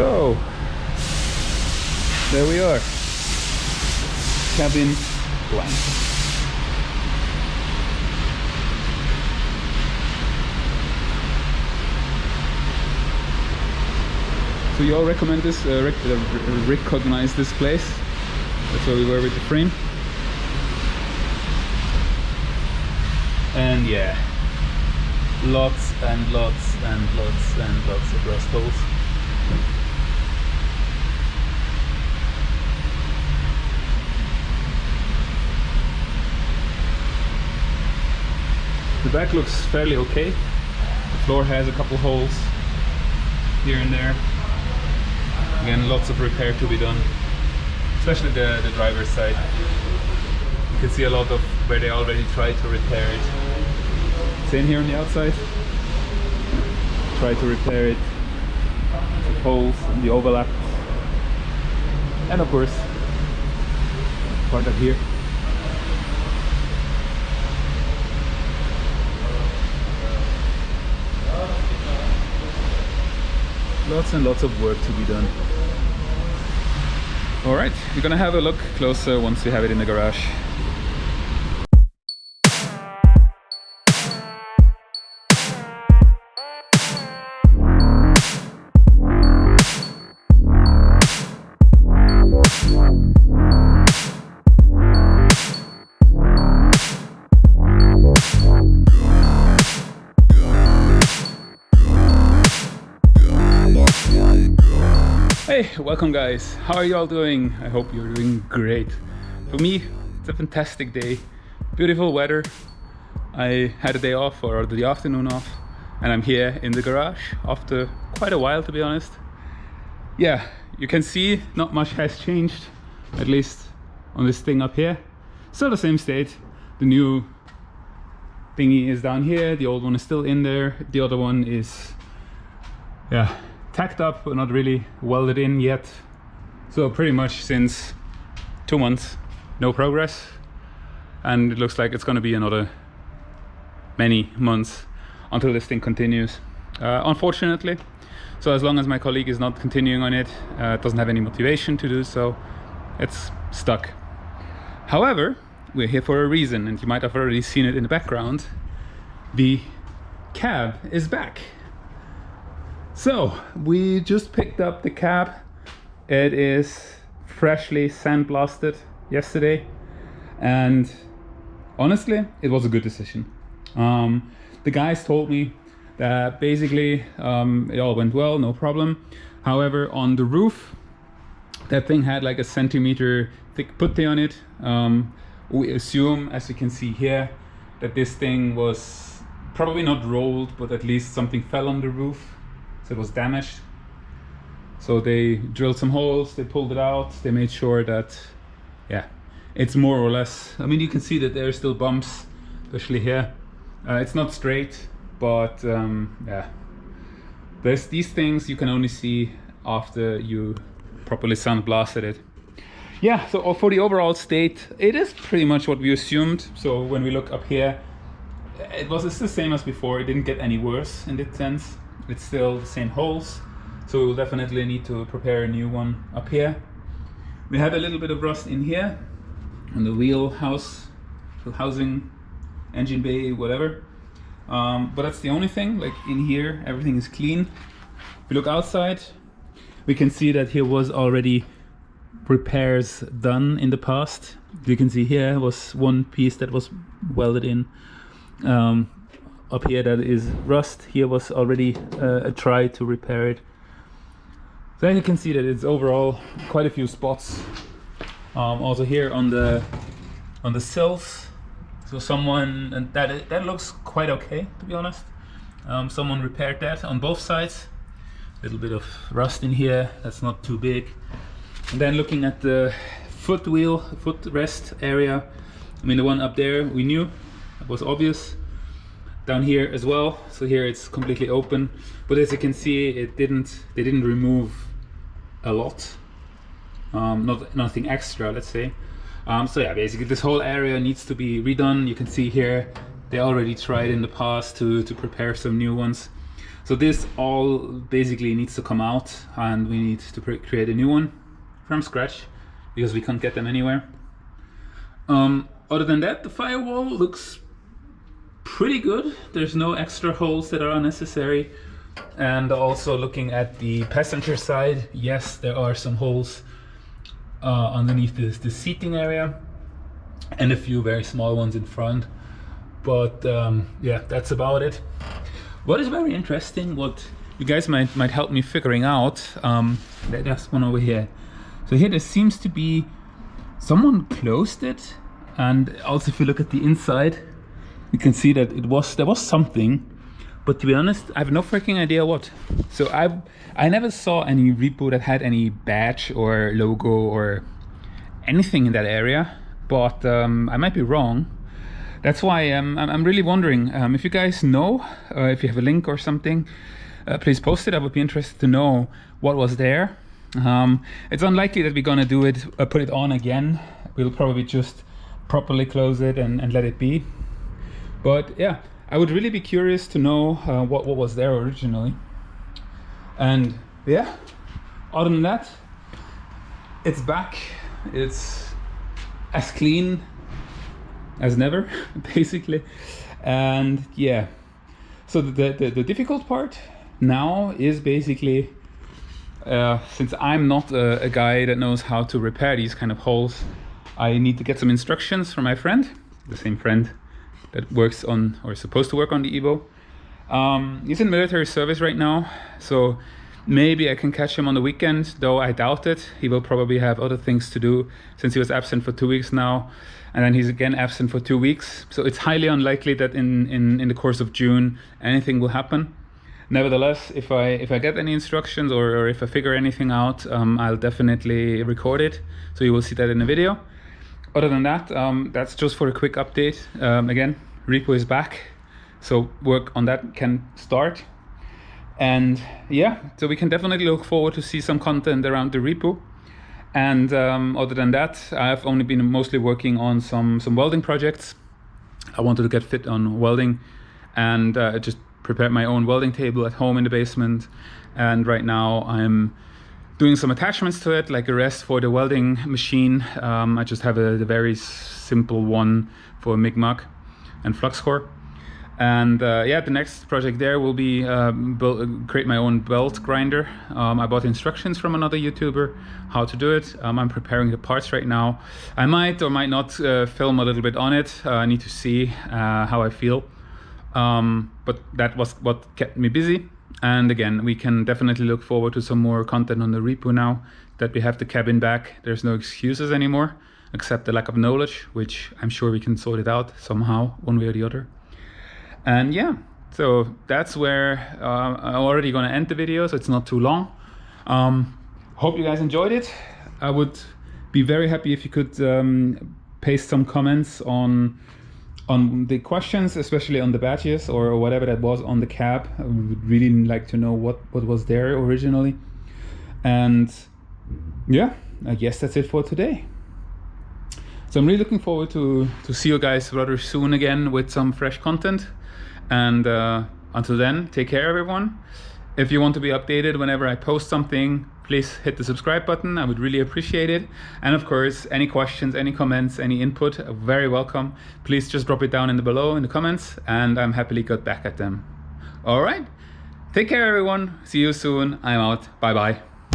So there we are, cabin blank. So you all recommend this, recognize this place? That's where we were with the frame. And yeah, lots and lots and lots and lots of rust holes. The back looks fairly okay. The floor has a couple holes here and there. Again, lots of repair to be done, especially the driver's side. You can see a lot of where they already tried to repair it. Same here on the outside. Try to repair it. The holes and the overlap. And of course, part up here. Lots and lots of work to be done. Alright, we're gonna have a look closer once we have it in the garage. Hey, welcome guys. How are you all doing? I hope you're doing great. For me, it's a fantastic day. Beautiful weather. I had a day off, or the afternoon off, and I'm here in the garage after quite a while, to be honest. Yeah, you can see not much has changed, at least on this thing up here. Still the same state. The new thingy is down here, the old one is still in there, the other one is, yeah, tacked up but not really welded in yet. So pretty much since 2 months, no progress, and it looks like it's going to be another many months until this thing continues, unfortunately. So as long as my colleague is not continuing on it, doesn't have any motivation to do so, it's stuck. However, we're here for a reason, and you might have already seen it in the background. The cab is back. So we just picked up the cab. It is freshly sandblasted yesterday, and honestly it was a good decision. The guys told me that basically it all went well, no problem. However, on the roof, that thing had like a centimeter thick putty on it. We assume, as you can see here, that this thing was probably not rolled, but at least something fell on the roof. It was damaged. So they drilled some holes, they pulled it out, they made sure that, yeah, it's more or less, I mean, you can see that there are still bumps, especially here. It's not straight, but yeah, there's these things you can only see after you properly sandblasted it. Yeah, so for the overall state, it is pretty much what we assumed. So when we look up here, it's the same as before. It didn't get any worse in that sense. It's still the same holes, so we'll definitely need to prepare a new one up here. We have a little bit of rust in here on the wheel housing, engine bay, whatever, but that's the only thing. Like in here, everything is clean. If we look outside, we can see that here was already repairs done in the past. You can see here was one piece that was welded in. Up here that is rust. Here was already a try to repair it. So you can see that it's overall quite a few spots. Also here on the sills. So someone, and that looks quite okay, to be honest. Someone repaired that on both sides. A little bit of rust in here. That's not too big. And then looking at the footrest area. I mean, the one up there we knew, it was obvious. Down here as well, so here it's completely open, but as you can see, they didn't remove a lot, nothing extra, let's say. So yeah, basically this whole area needs to be redone. You can see here they already tried in the past to prepare some new ones. So this all basically needs to come out, and we need to create a new one from scratch because we can't get them anywhere. Other than that, the firewall looks pretty good. There's no extra holes that are unnecessary. And also looking at the passenger side, yes, there are some holes underneath the seating area, and a few very small ones in front. But yeah, that's about it. What is very interesting, what you guys might help me figuring out, there's one over here. So here there seems to be someone closed it, and also if you look at the inside, you can see that there was something, but to be honest, I have no freaking idea what. So I never saw any REPU that had any badge or logo or anything in that area, but I might be wrong. That's why I'm really wondering if you guys know, if you have a link or something, please post it. I would be interested to know what was there. It's unlikely that we're gonna do it, put it on again. We'll probably just properly close it and let it be. But yeah, I would really be curious to know what was there originally. And yeah, other than that, it's back. It's as clean as never, basically. And yeah, so the difficult part now is basically, since I'm not a guy that knows how to repair these kind of holes, I need to get some instructions from my friend, the same friend that works on, or is supposed to work on the Evo. He's in military service right now, so maybe I can catch him on the weekend, though I doubt it. He will probably have other things to do since he was absent for 2 weeks now, and then he's again absent for 2 weeks. So it's highly unlikely that in the course of June anything will happen. Nevertheless, if I get any instructions or if I figure anything out, I'll definitely record it, so you will see that in the video. Other than that, that's just for a quick update. Again, REPU is back, so work on that can start. And yeah, so we can definitely look forward to see some content around the REPU. And other than that, I've only been mostly working on some welding projects. I wanted to get fit on welding, and just prepared my own welding table at home in the basement. And right now I'm doing some attachments to it, like a rest for the welding machine. I just have a very simple one for MIG-MUG and flux core. And yeah, the next project there will be create my own belt grinder. I bought instructions from another YouTuber how to do it. I'm preparing the parts right now. I might or might not film a little bit on it. I need to see how I feel. But that was what kept me busy. And again, we can definitely look forward to some more content on the REPU now that we have the cabin back. There's no excuses anymore, except the lack of knowledge, which I'm sure we can sort it out somehow, one way or the other. And yeah, so that's where I'm already gonna end the video, so it's not too long. Hope you guys enjoyed it. I would be very happy if you could paste some comments on the questions, especially on the badges or whatever that was on the cab. I would really like to know what was there originally. And yeah, I guess that's it for today. So I'm really looking forward to see you guys rather soon again with some fresh content. And until then, take care everyone. If you want to be updated whenever I post something, please hit the subscribe button. I would really appreciate it. And of course, any questions, any comments, any input, very welcome. Please just drop it down below in the comments, and I'm happily got back at them. All right, take care everyone. See you soon. I'm out. Bye bye.